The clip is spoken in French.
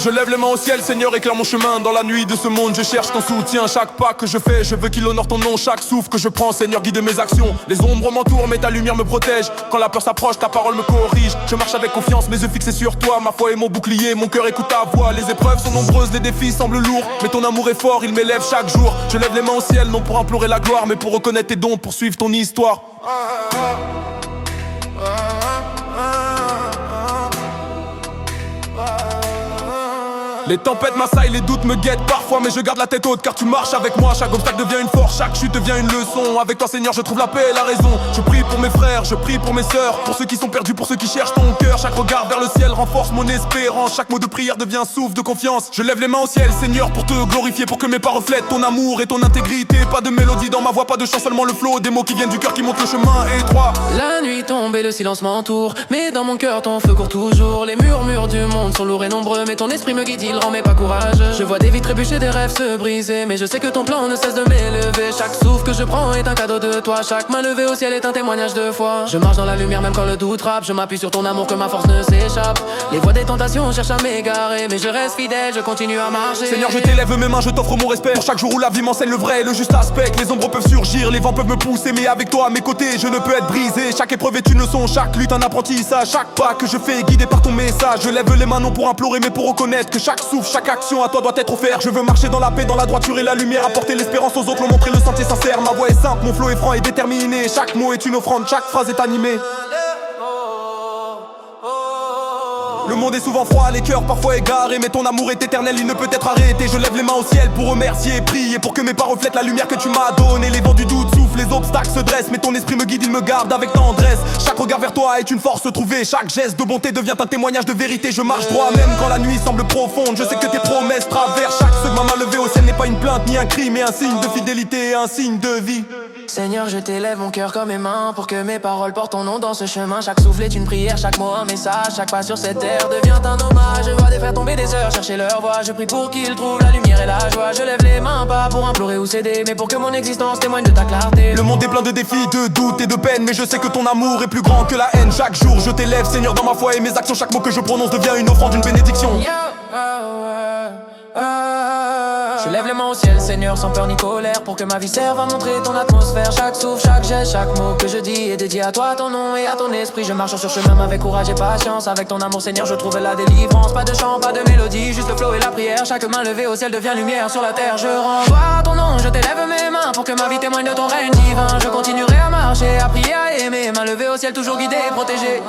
Je lève les mains au ciel, Seigneur, éclaire mon chemin. Dans la nuit de ce monde, je cherche ton soutien. Chaque pas que je fais, je veux qu'il honore ton nom. Chaque souffle que je prends, Seigneur, guide mes actions. Les ombres m'entourent, mais ta lumière me protège. Quand la peur s'approche, ta parole me corrige. Je marche avec confiance, mes yeux fixés sur toi. Ma foi est mon bouclier, mon cœur écoute ta voix. Les épreuves sont nombreuses, les défis semblent lourds, mais ton amour est fort, il m'élève chaque jour. Je lève les mains au ciel, non pour implorer la gloire, mais pour reconnaître tes dons, pour suivre ton histoire. Les tempêtes m'assaillent, les doutes me guettent parfois, mais je garde la tête haute car tu marches avec moi. Chaque obstacle devient une force, chaque chute devient une leçon. Avec toi, Seigneur, je trouve la paix et la raison. Je prie pour mes frères, je prie pour mes sœurs, pour ceux qui sont perdus, pour ceux qui cherchent ton cœur. Chaque regard vers le ciel renforce mon espérance. Chaque mot de prière devient un souffle de confiance. Je lève les mains au ciel, Seigneur, pour te glorifier, pour que mes pas reflètent ton amour et ton intégrité. Pas de mélodie dans ma voix, pas de chant, seulement le flow. Des mots qui viennent du cœur, qui montent le chemin étroit. La nuit tombe et le silence m'entoure, mais dans mon cœur ton feu court toujours. Les murmures du monde sont lourds et nombreux, mais ton esprit me guide, il rend mes pas courageux. Je vois des vies trébucher, des rêves se briser, mais je sais que ton plan ne cesse de m'élever. Chaque souffle que je prends est un cadeau de toi. Chaque main levée au ciel est un témoignage de foi. Je marche dans la lumière même quand le doute frappe. Je m'appuie sur ton amour que ma force ne s'échappe. Les voies des tentations cherchent à m'égarer, mais je reste fidèle, je continue à marcher. Seigneur, je t'élève mes mains, je t'offre mon respect. Pour chaque jour où la vie m'enseigne le vrai et le juste aspect. Que les ombres peuvent surgir, les vents peuvent me pousser, mais avec toi à mes côtés, je ne peux être brisé. Chaque épreuve est une leçon, chaque lutte un apprentissage. Chaque pas que je fais est guidé par ton message. Je lève les mains non pour implorer, mais pour reconnaître que chaque souffle, chaque action à toi doit être offerte. Je veux marcher dans la paix, dans la droiture et la lumière, apporter l'espérance aux autres, leur montrer le sentier sincère. Ma voix est simple, mon flow est franc et déterminé. Chaque mot est une offrande, chaque phrase est animée. Le monde est souvent froid, les cœurs parfois égarés, mais ton amour est éternel, il ne peut être arrêté. Je lève les mains au ciel pour remercier et prier, pour que mes pas reflètent la lumière que tu m'as donnée. Les vents du doute soufflent, les obstacles se dressent, mais ton esprit me guide, il me garde avec tendresse. Chaque regard vers toi est une force trouvée, chaque geste de bonté devient un témoignage de vérité. Je marche droit même quand la nuit semble profonde, je sais que tes promesses traversent chaque seconde. Ma main levée au ciel n'est pas une plainte ni un cri, mais un signe de fidélité et un signe de vie. Seigneur, je t'élève mon cœur comme mes mains, pour que mes paroles portent ton nom dans ce chemin. Chaque souffle est une prière, chaque mot un message. Chaque pas sur cette terre devient un hommage. Je vois des frères tomber, des heures chercher leur voie. Je prie pour qu'ils trouvent la lumière et la joie. Je lève les mains, pas pour implorer ou céder, mais pour que mon existence témoigne de ta clarté. Le monde est plein de défis, de doutes et de peines, mais je sais que ton amour est plus grand que la haine. Chaque jour je t'élève, Seigneur, dans ma foi et mes actions. Chaque mot que je prononce devient une offrande, une bénédiction. Je lève les mains au ciel, Seigneur, sans peur ni colère, pour que ma vie serve à montrer ton atmosphère. Chaque souffle, chaque geste, chaque mot que je dis est dédié à toi, ton nom et à ton esprit. Je marche sur ce chemin avec courage et patience. Avec ton amour, Seigneur, je trouve la délivrance. Pas de chant, pas de mélodie, juste le flow et la prière. Chaque main levée au ciel devient lumière sur la terre. Je rends gloire à ton nom, je t'élève mes mains, pour que ma vie témoigne de ton règne divin. Je continuerai à marcher, à prier, à aimer. Main levée au ciel, toujours guidé, protégé.